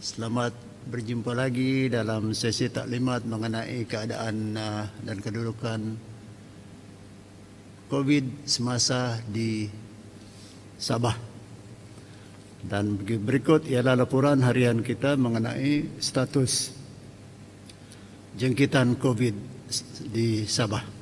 Selamat berjumpa lagi dalam sesi taklimat mengenai keadaan dan kedudukan COVID semasa di Sabah. Dan berikut ialah laporan harian kita mengenai status jangkitan COVID di Sabah.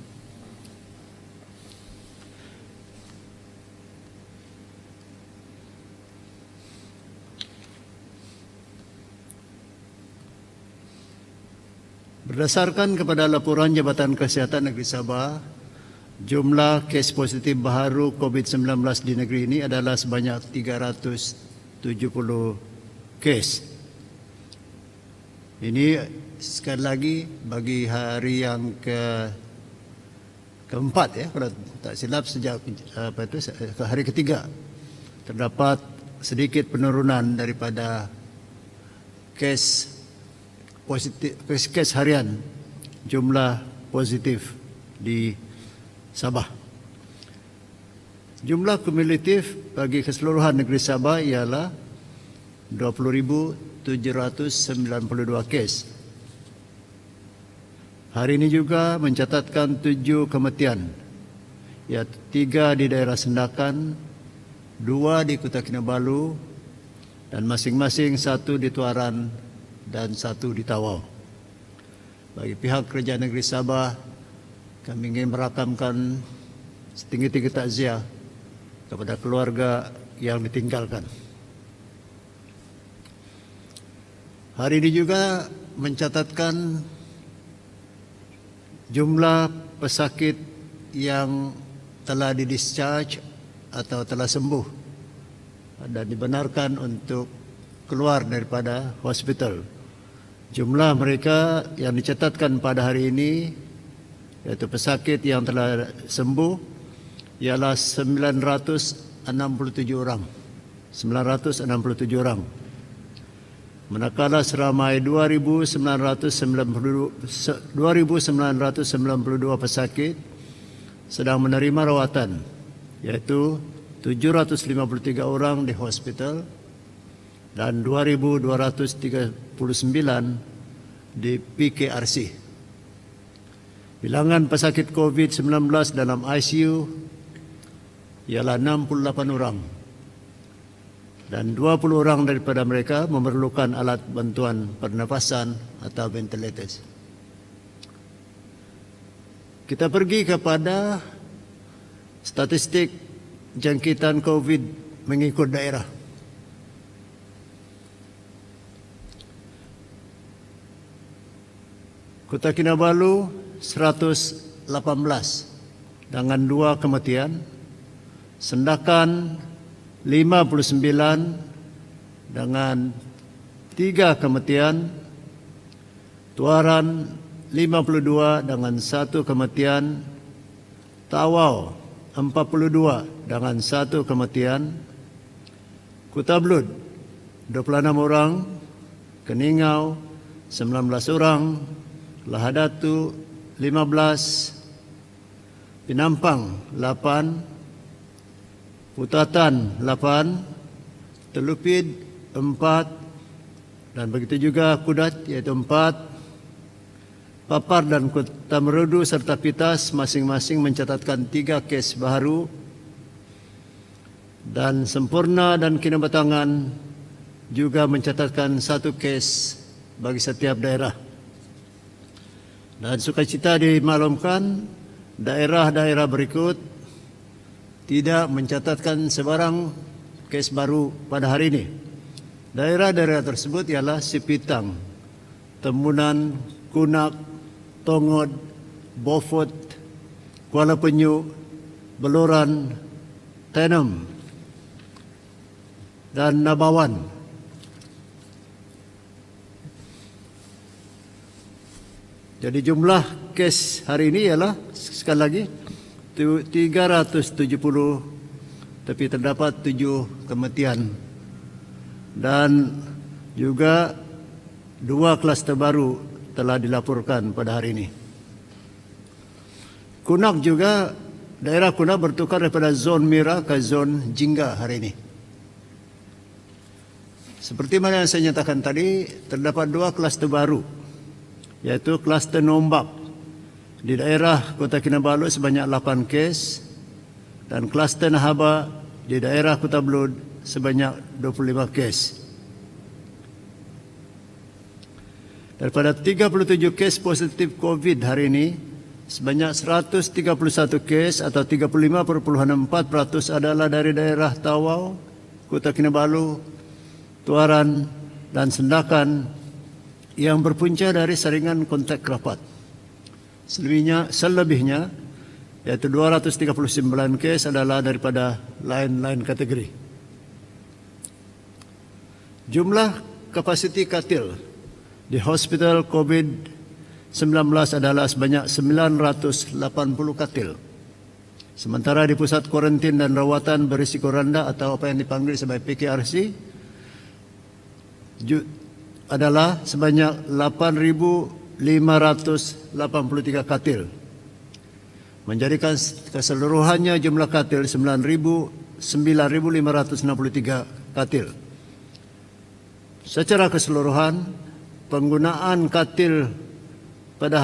Berdasarkan kepada laporan Jabatan Kesihatan Negeri Sabah, jumlah kes positif baharu COVID-19 di negeri ini adalah sebanyak 370 kes. Ini sekali lagi bagi hari yang keempat, ya, kalau tak silap sejak hari ketiga terdapat sedikit penurunan daripada kes positif, kes harian jumlah positif di Sabah. Jumlah kumulatif bagi keseluruhan negeri Sabah ialah 20,792 kes. Hari ini juga mencatatkan 7 kematian, iaitu 3 di daerah Sendakan, 2 di Kota Kinabalu, dan masing-masing 1 di Tuaran dan 1 di Tawau. Bagi pihak Kerajaan Negeri Sabah, kami ingin merakamkan setinggi-tinggi takziah kepada keluarga yang ditinggalkan. Hari ini juga mencatatkan jumlah pesakit yang telah didischarge atau telah sembuh dan dibenarkan untuk keluar daripada hospital. Jumlah mereka yang dicatatkan pada hari ini, yaitu pesakit yang telah sembuh, ialah 967 orang. 967 orang. Manakala seramai 2,992 pesakit sedang menerima rawatan, yaitu 753 orang di hospital dan 2,239 di PKRC. Bilangan pesakit COVID-19 dalam ICU ialah 68 orang dan 20 orang daripada mereka memerlukan alat bantuan pernafasan atau ventilators. Kita pergi kepada statistik jangkitan COVID mengikut daerah. Kota Kinabalu 118 dengan 2 kematian, Sendakan 59 dengan 3 kematian, Tuaran 52 dengan 1 kematian, Tawau 42 dengan 1 kematian, Kota Belud 26 orang, Keningau 19 orang, Lahadatu 15, Pinampang 8, Putatan 8, Telupid 4, dan begitu juga Kudat iaitu 4, Papar dan Kota Merudu serta Pitas masing-masing mencatatkan 3 kes baharu, dan Sempurna dan Kinabatangan juga mencatatkan 1 kes bagi setiap daerah. Dan sukacita dimaklumkan daerah-daerah berikut tidak mencatatkan sebarang kes baru pada hari ini. Daerah-daerah tersebut ialah Sipitang, Tembunan, Kunak, Tongod, Beaufort, Kuala Penyu, Beluran, Tenem, dan Nabawan. Jadi jumlah kes hari ini ialah sekali lagi 370, tapi terdapat 7 kematian dan juga 2 kluster baru telah dilaporkan pada hari ini. Kunak juga, daerah Kunak bertukar daripada zon merah ke zon jingga hari ini. Seperti mana yang saya nyatakan tadi, terdapat 2 kluster baru, yaitu kluster Nombak di daerah Kota Kinabalu sebanyak 8 kes dan kluster Nahaba di daerah Kota Belud sebanyak 25 kes. Daripada 37 kes positif COVID hari ini, sebanyak 131 kes atau 35.4% adalah dari daerah Tawau, Kota Kinabalu, Tuaran dan Sendakan yang berpunca dari saringan kontak rapat. Selebihnya, yaitu 239 kes adalah daripada lain-lain kategori. Jumlah kapasiti katil di hospital COVID-19 adalah sebanyak 980 katil. Sementara di pusat kuarantin dan rawatan berisiko rendah atau apa yang dipanggil sebagai PKRC adalah sebanyak 8.583 katil, menjadikan keseluruhannya jumlah katil 9.563 katil. Secara keseluruhan, penggunaan katil pada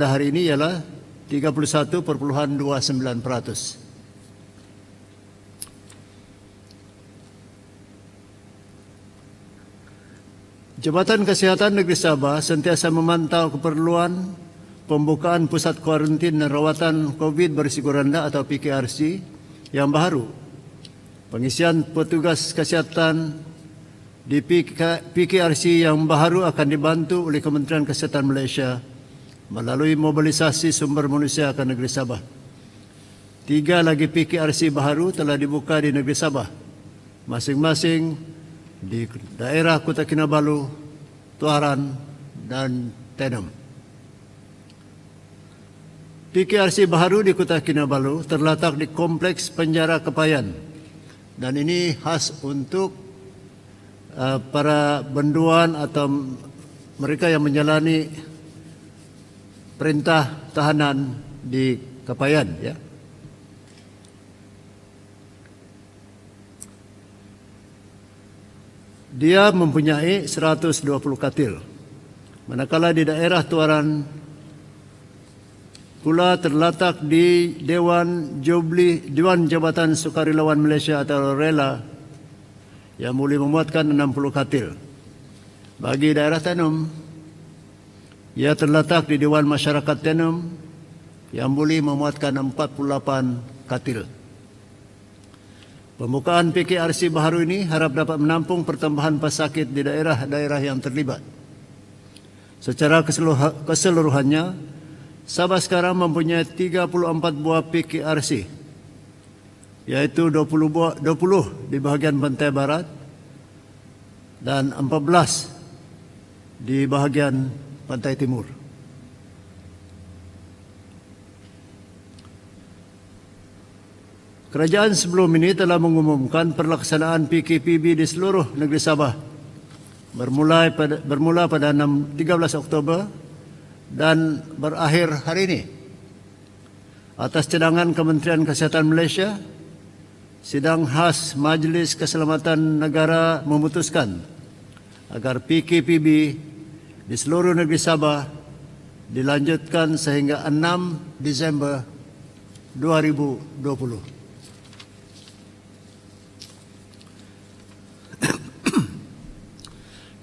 hari ini ialah 31.29%. Jabatan Kesihatan Negeri Sabah sentiasa memantau keperluan pembukaan pusat kuarantin dan rawatan COVID berisiko rendah atau PKRC yang baru. Pengisian petugas kesihatan di PKRC yang baru akan dibantu oleh Kementerian Kesihatan Malaysia melalui mobilisasi sumber manusia ke Negeri Sabah. 3 lagi PKRC baru telah dibuka di Negeri Sabah, masing-masing di daerah Kota Kinabalu, Tuaran dan Tenom. PKRC baru di Kota Kinabalu terletak di Kompleks Penjara Kepayan dan ini khas untuk para benduan atau mereka yang menjalani perintah tahanan di Kepayan, ya. Dia mempunyai 120 katil. Manakala di daerah Tuaran pula terletak di Dewan Jabatan Sukarelawan Malaysia atau RELA yang boleh memuatkan 60 katil. Bagi daerah Tenom, ia terletak di Dewan Masyarakat Tenom yang boleh memuatkan 48 katil. Pembukaan PKRC baru ini harap dapat menampung pertambahan pesakit di daerah-daerah yang terlibat. Secara keseluruhannya, Sabah sekarang mempunyai 34 buah PKRC, yaitu 20 di bahagian pantai barat dan 14 di bahagian pantai timur. Kerajaan sebelum ini telah mengumumkan pelaksanaan PKPB di seluruh negeri Sabah bermula pada 13 Oktober dan berakhir hari ini. Atas cadangan Kementerian Kesihatan Malaysia, Sidang Khas Majlis Keselamatan Negara memutuskan agar PKPB di seluruh negeri Sabah dilanjutkan sehingga 6 Disember 2020.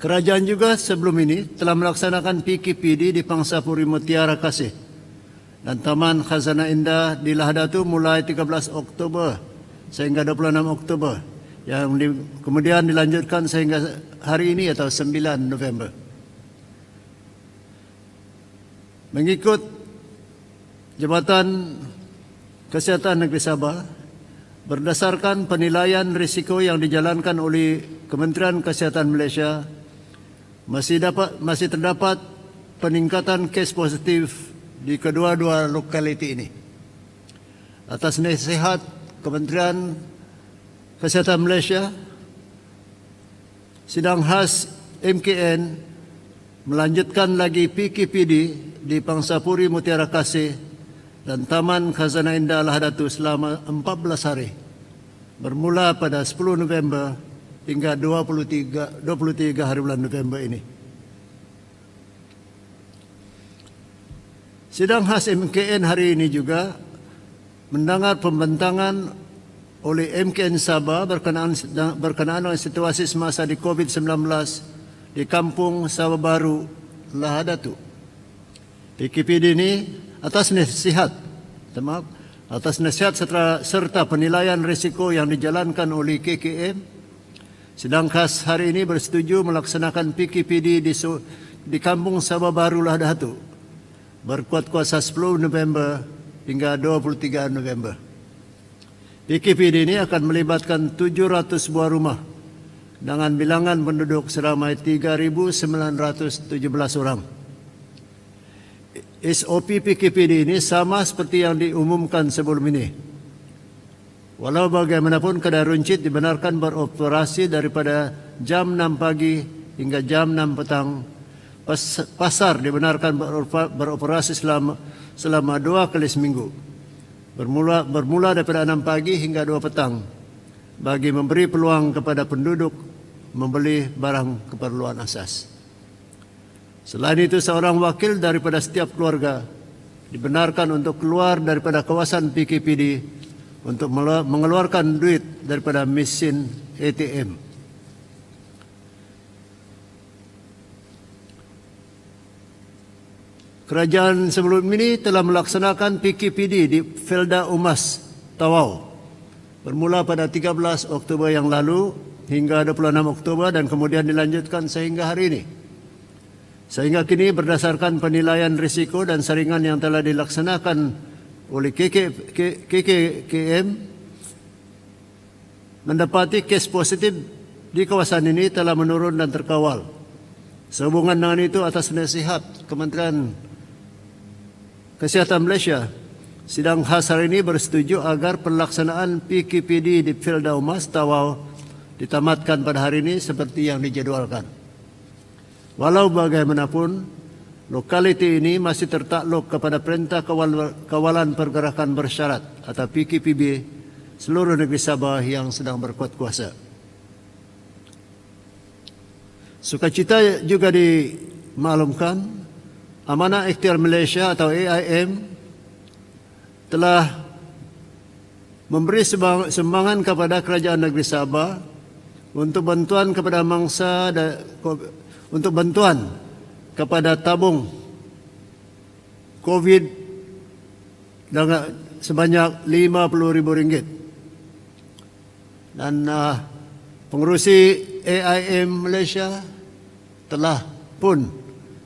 Kerajaan juga sebelum ini telah melaksanakan PKPD di Pangsapuri Mutiara Kasih dan Taman Khazanah Indah di Lahadatu mulai 13 Oktober sehingga 26 Oktober yang kemudian dilanjutkan sehingga hari ini atau 9 November. Mengikut Jabatan Kesihatan Negeri Sabah, berdasarkan penilaian risiko yang dijalankan oleh Kementerian Kesihatan Malaysia, masih terdapat peningkatan kes positif di kedua-dua lokaliti ini. Atas nasihat Kementerian Kesihatan Malaysia, Sidang Khas MKN melanjutkan lagi PKPD di Pangsapuri Mutiara Kasih dan Taman Khazanah Indah Lahadatu selama 14 hari bermula pada 10 November hingga 23 hari bulan November ini. Sidang khas MKN hari ini juga mendengar pembentangan oleh MKN Sabah berkenaan dengan situasi semasa di COVID-19 di Kampung Sabah Baru, Lahadatu. PKPD ini atas nasihat serta penilaian risiko yang dijalankan oleh KKM, sidang khas hari ini bersetuju melaksanakan PKPD di Kampung Sabah Baru, Lahadatu berkuat kuasa 10 November hingga 23 November. PKPD ini akan melibatkan 700 buah rumah dengan bilangan penduduk seramai 3.917 orang. SOP PKPD ini sama seperti yang diumumkan sebelum ini. Walau bagaimanapun kedai runcit dibenarkan beroperasi daripada jam 6 pagi hingga jam 6 petang. Pasar dibenarkan beroperasi selama 2 kali seminggu. Bermula daripada 6 pagi hingga 2 petang bagi memberi peluang kepada penduduk membeli barang keperluan asas. Selain itu, seorang wakil daripada setiap keluarga dibenarkan untuk keluar daripada kawasan PKPD untuk mengeluarkan duit daripada mesin ATM. Kerajaan sebelum ini telah melaksanakan PKPD di Felda Umas, Tawau bermula pada 13 Oktober yang lalu hingga 26 Oktober dan kemudian dilanjutkan sehingga hari ini. Sehingga kini berdasarkan penilaian risiko dan saringan yang telah dilaksanakan oleh KKM, mendapati kes positif di kawasan ini telah menurun dan terkawal. Sehubungan dengan itu, atas nasihat Kementerian Kesihatan Malaysia, sidang khas hari ini bersetuju agar pelaksanaan PKPD di Felda Umas, Tawau ditamatkan pada hari ini seperti yang dijadualkan. Walau bagaimanapun, lokaliti ini masih tertakluk kepada Perintah Kawalan Pergerakan Bersyarat atau PKPB seluruh negeri Sabah yang sedang berkuat kuasa. Sukacita juga dimaklumkan Amanah Ikhtiar Malaysia atau AIM telah memberi sumbangan kepada Kerajaan Negeri Sabah untuk bantuan kepada kepada tabung COVID sebanyak RM50,000. Dan pengerusi AIM Malaysia telah pun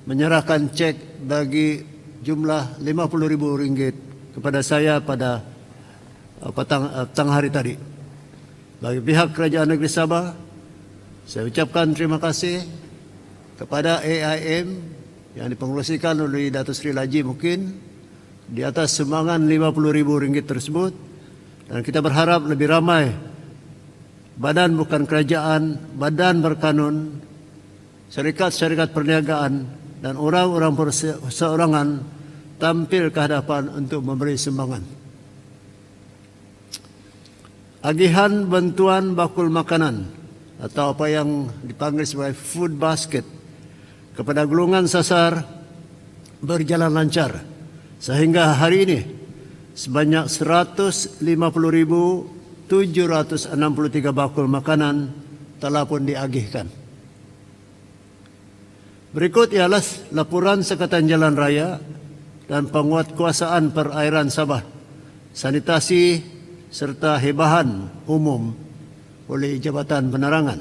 menyerahkan cek bagi jumlah RM50,000 kepada saya pada petang hari tadi. Bagi pihak Kerajaan Negeri Sabah, saya ucapkan terima kasih kepada AIM yang dipengerusikan oleh Datuk Seri Laji mungkin di atas sumbangan RM50,000 tersebut, dan kita berharap lebih ramai badan bukan kerajaan, badan berkanun, syarikat-syarikat perniagaan dan orang-orang perseorangan tampil ke hadapan untuk memberi sumbangan. Agihan bantuan bakul makanan atau apa yang dipanggil sebagai food basket kepada golongan sasar berjalan lancar sehingga hari ini sebanyak 150,763 bakul makanan telah pun diagihkan. Berikut ialah laporan Sekatan Jalan Raya dan Penguatkuasaan Perairan Sabah, sanitasi serta hebahan umum oleh Jabatan Penerangan.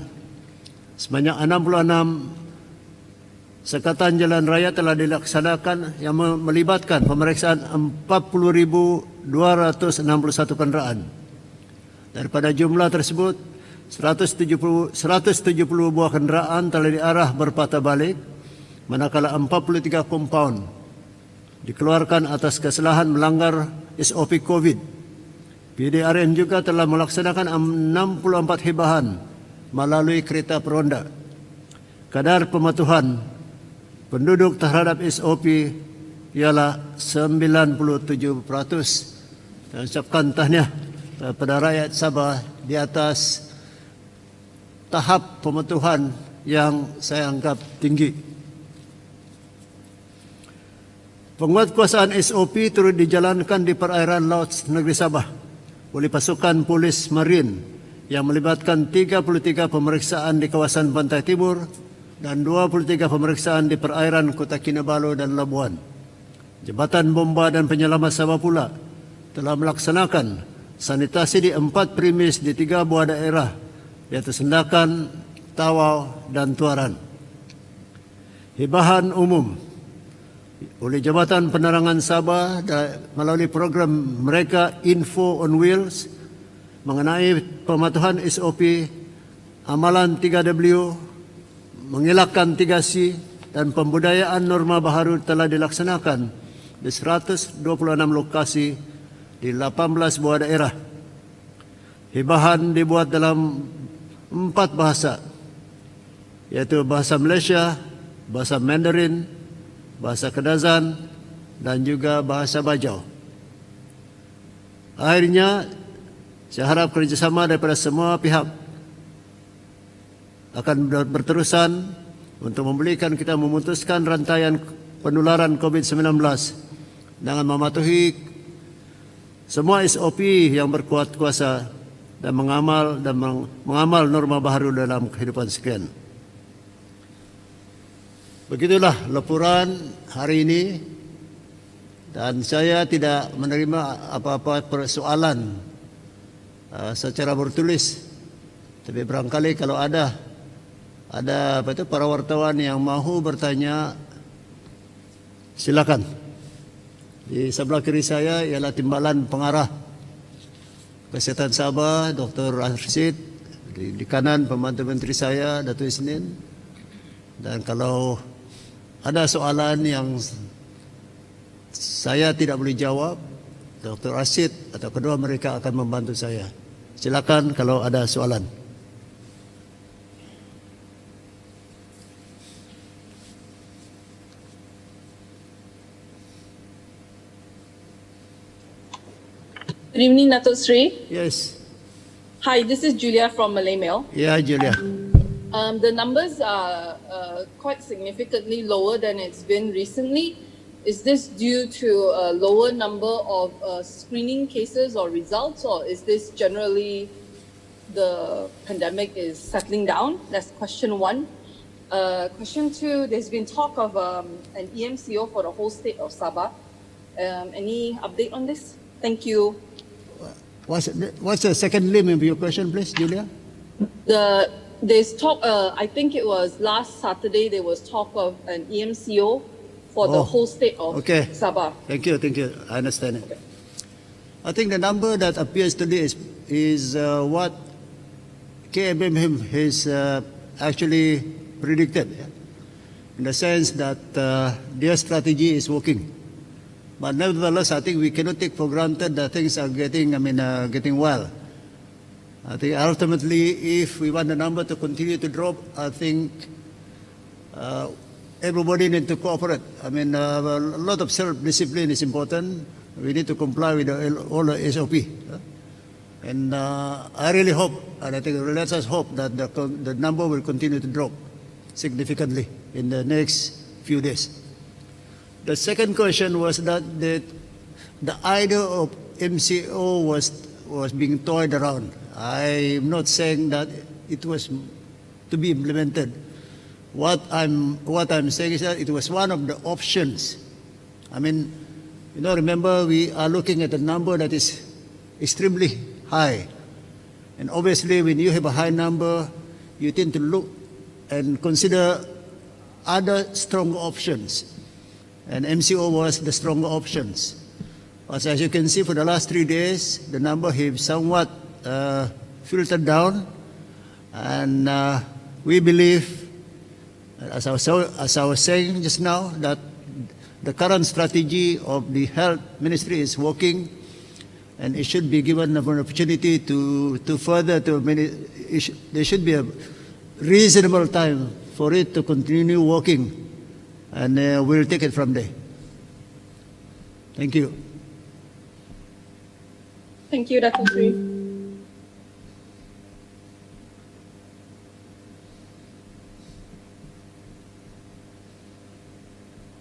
Sebanyak 66 Sekatan Jalan Raya telah dilaksanakan yang melibatkan pemeriksaan 40,261 kenderaan. Daripada jumlah tersebut, 170 buah kenderaan telah diarah berpatah balik, manakala 43 kompaun dikeluarkan atas kesalahan melanggar SOP COVID. PDRM juga telah melaksanakan 64 hebahan melalui kereta peronda. Kadar pematuhan penduduk terhadap SOP ialah 97%. Dan ucapkan tahniah kepada rakyat Sabah di atas tahap pematuhan yang saya anggap tinggi. Penguatkuasaan SOP turut dijalankan di perairan laut negeri Sabah oleh pasukan polis marin yang melibatkan 33 pemeriksaan di kawasan pantai timur dan 23 pemeriksaan di perairan Kota Kinabalu dan Labuan. Jabatan Bomba dan Penyelamat Sabah pula telah melaksanakan sanitasi di 4 premis di 3 buah daerah, yaitu Sendakan, Tawau, dan Tuaran. Hibahan umum oleh Jabatan Penerangan Sabah melalui program mereka Info on Wheels mengenai pematuhan SOP, amalan 3W, mengelakkan 3C, dan pembudayaan norma baharu telah dilaksanakan di 126 lokasi di 18 buah daerah. Hibahan dibuat dalam 4 bahasa, yaitu bahasa Malaysia, bahasa Mandarin, bahasa Kedazan, dan juga bahasa Bajau. Akhirnya, saya harap kerjasama daripada semua pihak akan berterusan untuk membolehkan kita memutuskan rantaian penularan COVID-19 dengan mematuhi semua SOP yang berkuat kuasa dan mengamal norma baharu dalam kehidupan sekalian. Begitulah laporan hari ini, dan saya tidak menerima apa-apa persoalan secara bertulis. Tapi barangkali kalau ada para wartawan yang mahu bertanya, silakan. Di sebelah kiri saya ialah Timbalan Pengarah Kesihatan Sabah, Dr. Rashid. Di kanan Pembantu Menteri saya, Datuk Isnin. Dan kalau ada soalan yang saya tidak boleh jawab, Dr. Rashid atau kedua mereka akan membantu saya. Silakan kalau ada soalan. Good evening, Datuk Sri. Yes. Hi, this is Julia from Malay Mail. Yeah, Julia. The numbers are quite significantly lower than it's been recently. Is this due to a lower number of screening cases or results, or is this generally the pandemic is settling down? That's question one. Question two, there's been talk of an EMCO for the whole state of Sabah. Any update on this? Thank you. What's the second limb of your question, please, Julia? There's talk, I think it was last Saturday, there was talk of an EMCO for the whole state of Sabah. Thank you. I understand it. I think the number that appears today is what KMM has actually predicted, in the sense that their strategy is working. But nevertheless, I think we cannot take for granted that things are getting well. I think ultimately, if we want the number to continue to drop, I think everybody needs to cooperate. I mean, a lot of self-discipline is important. We need to comply with all the SOP. And I really hope, and I think let us hope that the number will continue to drop significantly in the next few days. The second question was that the idea of MCO was being toyed around. I'm not saying that it was to be implemented. What I'm saying is that it was one of the options. I mean, remember we are looking at a number that is extremely high. And obviously when you have a high number, you tend to look and consider other stronger options. And MCO was the stronger options. As you can see, for the last 3 days, the number has somewhat filtered down. And we believe, as I was saying just now, that the current strategy of the Health Ministry is working, and it should be given an opportunity to further, there should be a reasonable time for it to continue working. And we'll take it from there. Thank you. Thank you, Datuk Sri.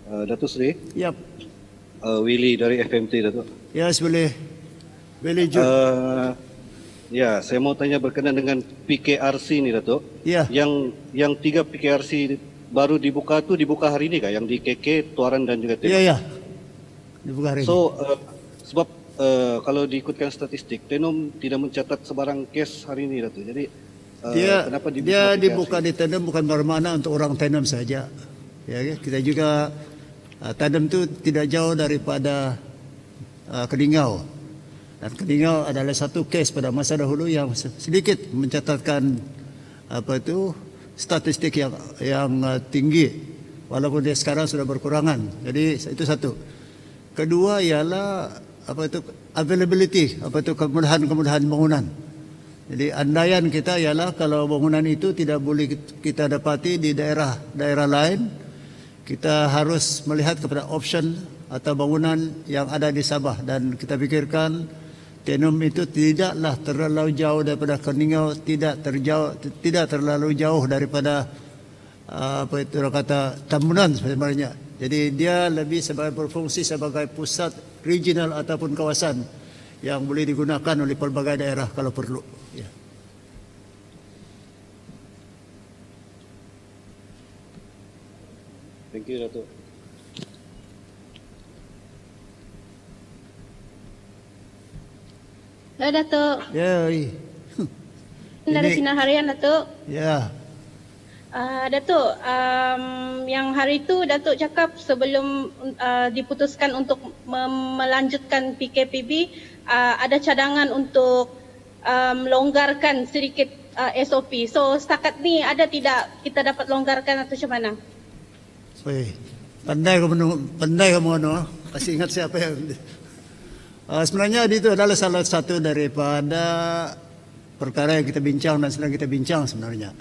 Datuk Seri, Yap. Willy dari FMT, Datuk. Yes, boleh. Boleh, Jun. Ya, saya mau tanya berkenaan dengan PKRC ni, Datuk. Ya. Yang 3 PKRC baru dibuka tu dibuka hari ini kah? Yang di KK, Tuaran dan juga Tenom. Ya, ya. Dibuka hari ini. So, sebab kalau diikutkan statistik, Tenom tidak mencatat sebarang kes hari ini, Datuk. Jadi, kenapa dibuka Dia PKRC? dibuka di Tenom bukan bermakna untuk orang Tenom saja. Ya, kita juga Tenom tu tidak jauh daripada Keningau. Dan Keningau adalah satu kes pada masa dahulu yang sedikit mencatatkan statistik yang tinggi, walaupun dia sekarang sudah berkurangan. Jadi itu satu. Kedua ialah availability, kemudahan bangunan. Jadi andaian kita ialah kalau bangunan itu tidak boleh kita dapati di daerah lain, kita harus melihat kepada option atau bangunan yang ada di Sabah, dan kita pikirkan Tenom itu tidaklah terlalu jauh daripada Keningau, tidak terlalu jauh daripada Tambunan sebenarnya. Jadi dia lebih berfungsi sebagai pusat regional ataupun kawasan yang boleh digunakan oleh pelbagai daerah kalau perlu. Ya. Thank you, Datuk. Halo Datuk, Ya. dari Sinar Harian Datuk. Ya. Datuk, yang hari itu Datuk cakap sebelum diputuskan untuk melanjutkan PKPB, ada cadangan untuk melonggarkan sedikit SOP. So setakat ni ada tidak kita dapat longgarkan atau macam mana? Weh, pandai kamu kasih ingat siapa yang sebenarnya itu adalah salah satu daripada perkara yang kita bincang dan sedang kita bincang sebenarnya.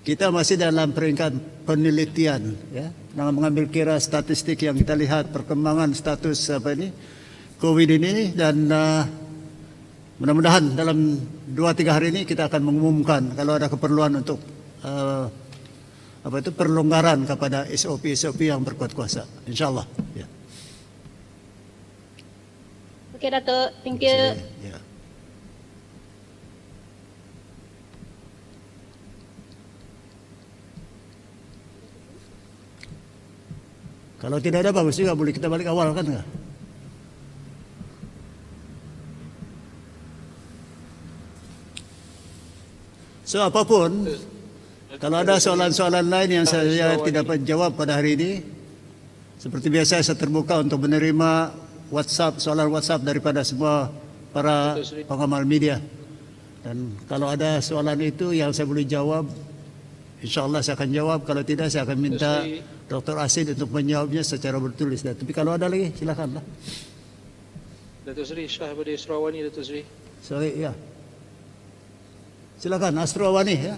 Kita masih dalam peringkat penelitian, ya, dengan mengambil kira statistik yang kita lihat perkembangan status COVID ini, dan mudah-mudahan dalam 2-3 hari ini kita akan mengumumkan kalau ada keperluan untuk perlonggaran kepada SOP yang berkuat kuasa, insyaallah. Ya. Okey Datuk, thank you. Ya. Kalau tidak ada bagus juga, boleh kita balik awal kan enggak? So apapun, kalau ada soalan-soalan lain yang saya tidak dapat jawab pada hari ini, seperti biasa saya terbuka untuk menerima soalan WhatsApp daripada semua para pengamal media. Dan kalau ada soalan itu yang saya boleh jawab, InsyaAllah saya akan jawab. Kalau tidak, saya akan minta Dr. Asid untuk menjawabnya secara bertulis. Tapi kalau ada lagi, silakanlah. Datuk Seri, Syah daripada Asrawani, Datuk Seri. Sorry, ya. Silakan, Asrawani, ya.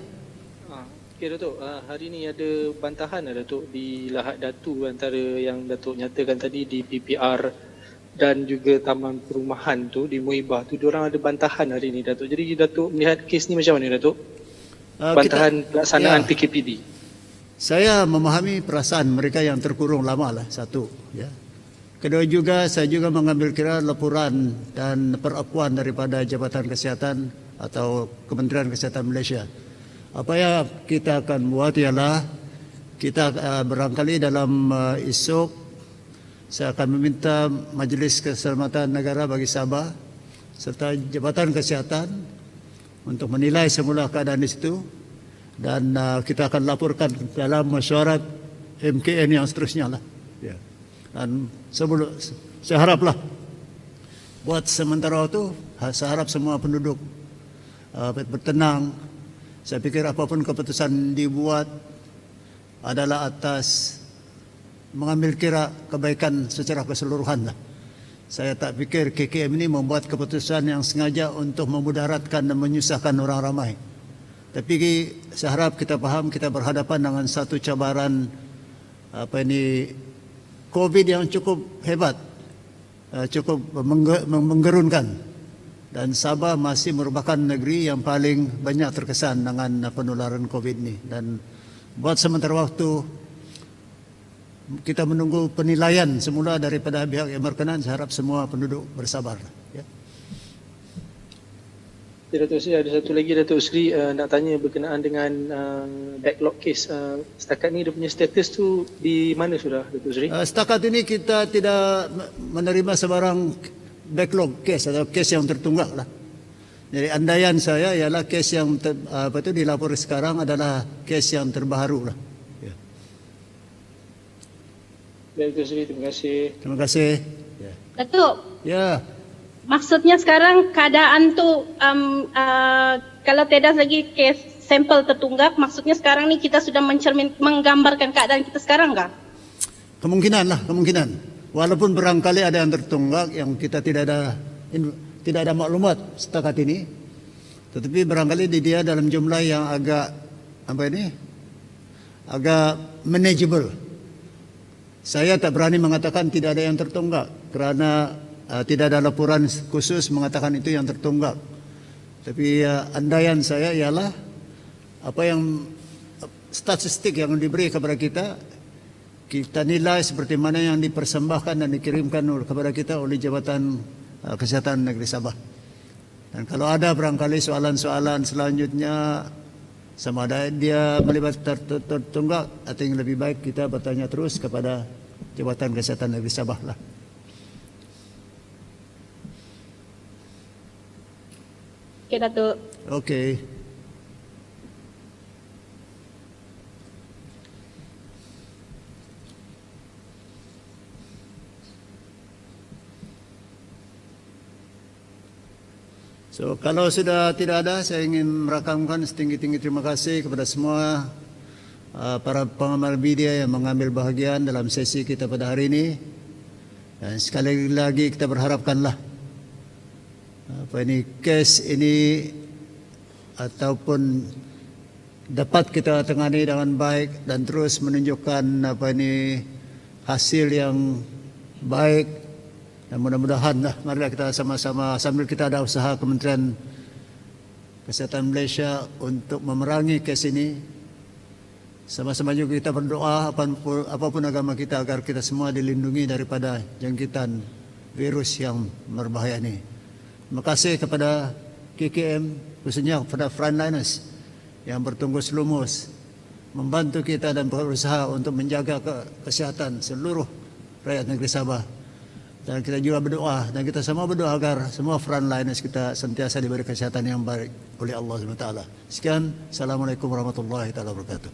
Okey Datuk, hari ini ada bantahan Datuk di Lahad Datu antara yang Datuk nyatakan tadi di PPR dan juga Taman Perumahan tu di Muhibah tu, diorang ada bantahan hari ini Datuk. Jadi Datuk melihat kes ni macam mana Datuk? Bantahan pelaksanaan PKPD. Saya memahami perasaan mereka yang terkurung lama lah, satu. Ya. Kedua juga, saya juga mengambil kira laporan dan perakuan daripada Jabatan Kesihatan atau Kementerian Kesihatan Malaysia. Apa yang kita akan buat ialah kita barangkali dalam esok saya akan meminta Majlis Keselamatan Negara bagi Sabah serta Jabatan Kesihatan untuk menilai semula keadaan di situ, dan kita akan laporkan dalam mesyuarat MKN yang seterusnya lah. Ya. Dan saya haraplah buat sementara itu, saya harap semua penduduk bertenang. Saya pikir apapun keputusan dibuat adalah atas mengambil kira kebaikan secara keseluruhan lah. Saya tak fikir KKM ini membuat keputusan yang sengaja untuk memudaratkan dan menyusahkan orang ramai. Tapi saya harap kita faham kita berhadapan dengan satu cabaran COVID yang cukup hebat, cukup menggerunkan. Dan Sabah masih merupakan negeri yang paling banyak terkesan dengan penularan COVID ini. Dan buat sementara waktu, kita akan mengambil kira kebaikan secara keseluruhan lah. Saya pikir apapun keputusan dibuat adalah atas mengambil kira kebaikan secara keseluruhan lah. Tapi saya harap kita faham kita berhadapan dengan satu cabaran COVID yang cukup hebat, cukup menggerunkan. Dan Sabah masih merupakan negeri yang paling banyak terkesan dengan penularan COVID ini. Dan buat sementara waktu, kita menunggu penilaian semula daripada pihak yang berkenaan. Saya harap semua penduduk bersabar. Ya. Ya, Datuk Seri, ada satu lagi Datuk Seri nak tanya berkenaan dengan backlog case. Setakat ni dia punya status tu di mana sudah Datuk Seri? Setakat ini kita tidak menerima sebarang backlog case atau case yang tertunggak lah. Jadi andaian saya ialah case yang dilapor sekarang adalah case yang terbaru lah. Ya. Baik Datuk Seri, terima kasih. Terima kasih. Ya. Datuk, Ya. maksudnya sekarang keadaan tu kalau tiada lagi kes sampel tertunggak, maksudnya sekarang ni kita sudah menggambarkan keadaan kita sekarang kah? Kemungkinan lah, kemungkinan. Walaupun barangkali ada yang tertunggak yang kita tidak ada maklumat setakat ini, tetapi barangkali dia dalam jumlah yang agak manageable. Saya tak berani mengatakan tidak ada yang tertunggak kerana tidak ada laporan khusus mengatakan itu yang tertunggak. Tapi andaian saya ialah apa yang statistik yang diberi kepada kita nilai seperti mana yang dipersembahkan dan dikirimkan kepada kita oleh Jabatan Kesihatan Negeri Sabah. Dan kalau ada barangkali soalan-soalan selanjutnya sama ada dia melibatkan tertunggak, atau yang lebih baik kita bertanya terus kepada Jabatan Kesihatan Negeri Sabah lah. Okey Datuk. Okey. So, kalau sudah tidak ada, saya ingin merakamkan setinggi-tinggi terima kasih kepada semua para pengamal media yang mengambil bahagian dalam sesi kita pada hari ini. Dan sekali lagi kita berharapkanlah kes ini ataupun dapat kita tangani dengan baik dan terus menunjukkan hasil yang baik. Dan mudah-mudahan marilah kita sama-sama sambil kita ada usaha Kementerian Kesihatan Malaysia untuk memerangi kes ini. Sama-sama juga kita berdoa apapun agama kita agar kita semua dilindungi daripada jangkitan virus yang berbahaya ini. Terima kasih kepada KKM, khususnya kepada frontliners yang bertunggus lumus membantu kita dan berusaha untuk menjaga kesihatan seluruh rakyat negeri Sabah. Dan kita juga berdoa dan kita semua berdoa agar semua frontliners kita sentiasa diberi kesehatan yang baik oleh Allah SWT. Sekian, Assalamualaikum warahmatullahi wabarakatuh.